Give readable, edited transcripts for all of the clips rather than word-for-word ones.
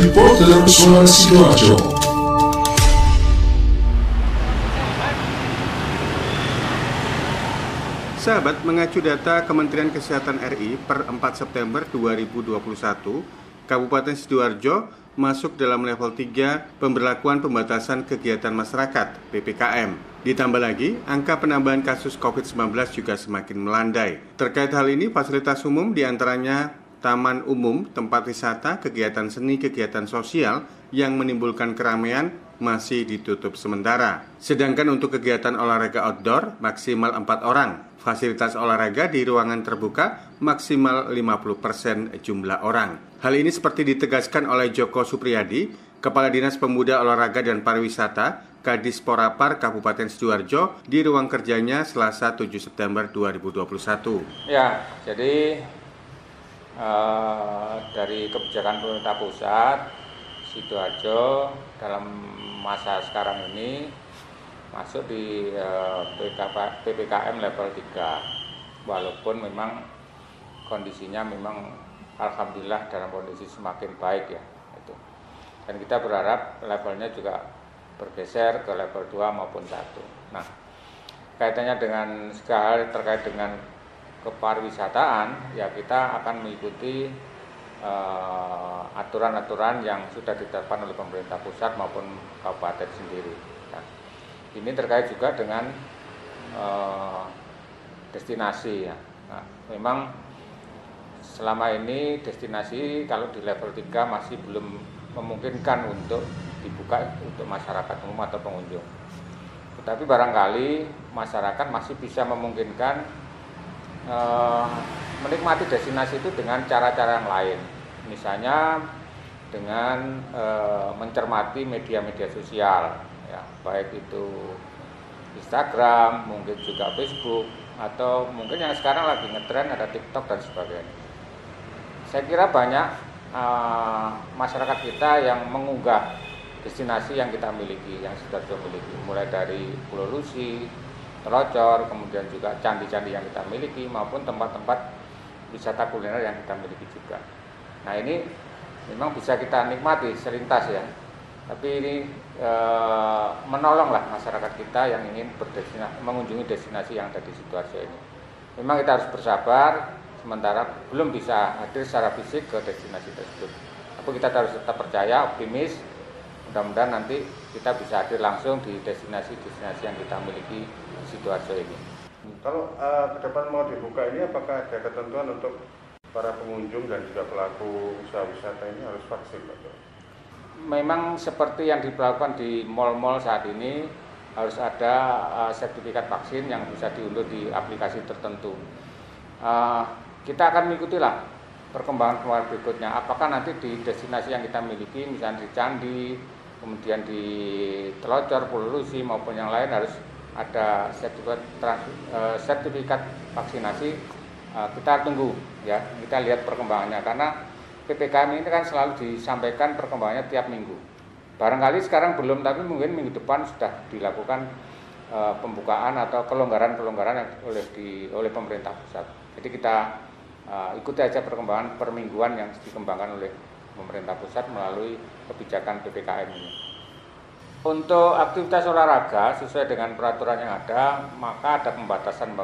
Reporter Suara Sidoarjo. Sahabat, mengacu data Kementerian Kesehatan RI per 4 September 2021, Kabupaten Sidoarjo masuk dalam level 3 pemberlakuan pembatasan kegiatan masyarakat (PPKM). Ditambah lagi, angka penambahan kasus COVID-19 juga semakin melandai. Terkait hal ini, fasilitas umum diantaranya taman umum, tempat wisata, kegiatan seni, kegiatan sosial yang menimbulkan keramaian masih ditutup sementara. Sedangkan untuk kegiatan olahraga outdoor maksimal 4 orang. Fasilitas olahraga di ruangan terbuka maksimal 50% jumlah orang. Hal ini seperti ditegaskan oleh Joko Supriyadi, Kepala Dinas Pemuda Olahraga dan Pariwisata, Kadis Porapar Kabupaten Sidoarjo di ruang kerjanya Selasa 7 September 2021. Ya, jadi dari kebijakan pemerintah pusat, Sidoarjo dalam masa sekarang ini masuk di PPKM level 3, walaupun memang kondisinya memang alhamdulillah dalam kondisi semakin baik ya itu. Dan kita berharap levelnya juga bergeser ke level 2 maupun 1. Nah, kaitannya dengan segala hal terkait dengan kepariwisataan, ya kita akan mengikuti aturan-aturan yang sudah ditetapkan oleh pemerintah pusat maupun kabupaten sendiri. Nah, ini terkait juga dengan destinasi ya. Nah, memang selama ini destinasi kalau di level 3 masih belum memungkinkan untuk dibuka untuk masyarakat umum atau pengunjung. Tetapi barangkali masyarakat masih bisa memungkinkan menikmati destinasi itu dengan cara-cara yang lain, misalnya dengan mencermati media-media sosial, ya, baik itu Instagram, mungkin juga Facebook, atau mungkin yang sekarang lagi ngetren ada TikTok dan sebagainya. Saya kira banyak masyarakat kita yang mengunggah destinasi yang kita miliki, yang Sidoarjo miliki, mulai dari Pulau Lusi, Telocor, kemudian juga candi-candi yang kita miliki maupun tempat-tempat wisata kuliner yang kita miliki juga. Nah, ini memang bisa kita nikmati selintas ya. Tapi ini menolonglah masyarakat kita yang ingin mengunjungi destinasi yang ada di Sidoarjo ini. Memang kita harus bersabar sementara belum bisa hadir secara fisik ke destinasi tersebut. Tapi kita harus tetap percaya, optimis. Mudah-mudahan nanti kita bisa hadir langsung di destinasi-destinasi yang kita miliki di Sidoarjo ini. Kalau ke depan mau dibuka ini, apakah ada ketentuan untuk para pengunjung dan juga pelaku usaha wisata ini harus vaksin, Pak? Memang seperti yang dilakukan di mal-mal saat ini, harus ada sertifikat vaksin yang bisa diunduh di aplikasi tertentu. Kita akan mengikutilah perkembangan berikutnya. Apakah nanti di destinasi yang kita miliki, misalnya di Candi, kemudian di Telocor, Pulau Lusi maupun yang lain harus ada sertifikat vaksinasi. Kita tunggu ya, kita lihat perkembangannya karena PPKM ini kan selalu disampaikan perkembangannya tiap minggu. Barangkali sekarang belum, tapi mungkin minggu depan sudah dilakukan pembukaan atau kelonggaran-kelonggaran yang oleh pemerintah pusat. Jadi kita ikuti aja perkembangan permingguan yang dikembangkan oleh pemerintah pusat melalui kebijakan PPKM ini. Untuk aktivitas olahraga sesuai dengan peraturan yang ada, maka ada pembatasan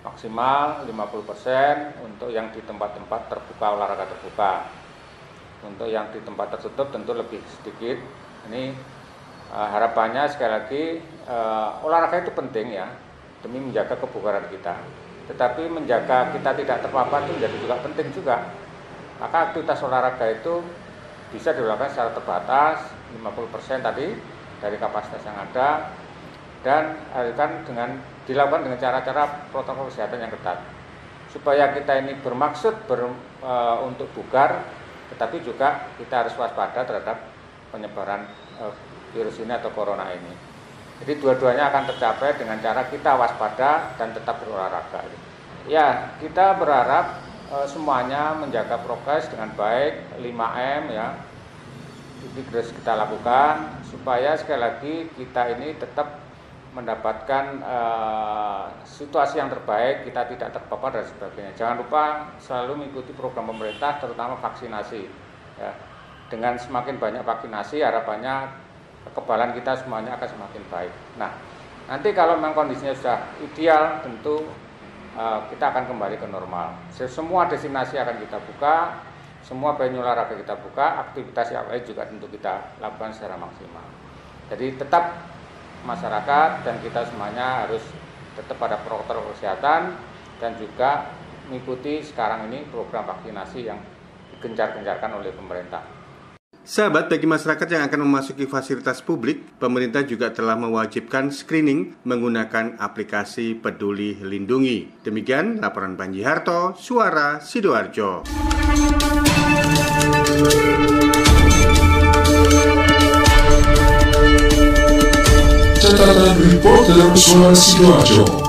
maksimal 50% untuk yang di tempat-tempat terbuka, olahraga terbuka. Untuk yang di tempat tertutup tentu lebih sedikit. Ini harapannya sekali lagi olahraga itu penting ya, demi menjaga kebugaran kita. Tetapi menjaga kita tidak terpapar itu menjadi juga penting juga. Maka aktivitas olahraga itu bisa dilakukan secara terbatas, 50% tadi dari kapasitas yang ada, dan dilakukan dengan cara-cara protokol kesehatan yang ketat. Supaya kita ini bermaksud untuk bugar, tetapi juga kita harus waspada terhadap penyebaran virus ini atau corona ini. Jadi dua-duanya akan tercapai dengan cara kita waspada dan tetap berolahraga. Ya, kita berharap semuanya menjaga prokes dengan baik, 5M ya. Itu terus kita lakukan supaya sekali lagi kita ini tetap mendapatkan situasi yang terbaik, kita tidak terpapar dan sebagainya. Jangan lupa selalu mengikuti program pemerintah, terutama vaksinasi. Ya. dengan semakin banyak vaksinasi, harapannya kekebalan kita semuanya akan semakin baik. Nah, nanti kalau memang kondisinya sudah ideal, tentu kita akan kembali ke normal. Semua destinasi akan kita buka, semua venue olahraga kita buka, aktivitas yang lain juga tentu kita lakukan secara maksimal. Jadi tetap masyarakat dan kita semuanya harus tetap pada protokol kesehatan dan juga mengikuti sekarang ini program vaksinasi yang digencar-gencarkan oleh pemerintah. Sahabat, bagi masyarakat yang akan memasuki fasilitas publik, pemerintah juga telah mewajibkan screening menggunakan aplikasi Peduli Lindungi. Demikian laporan Panji Harto, Suara Sidoarjo. Catatan reporter Suara Sidoarjo.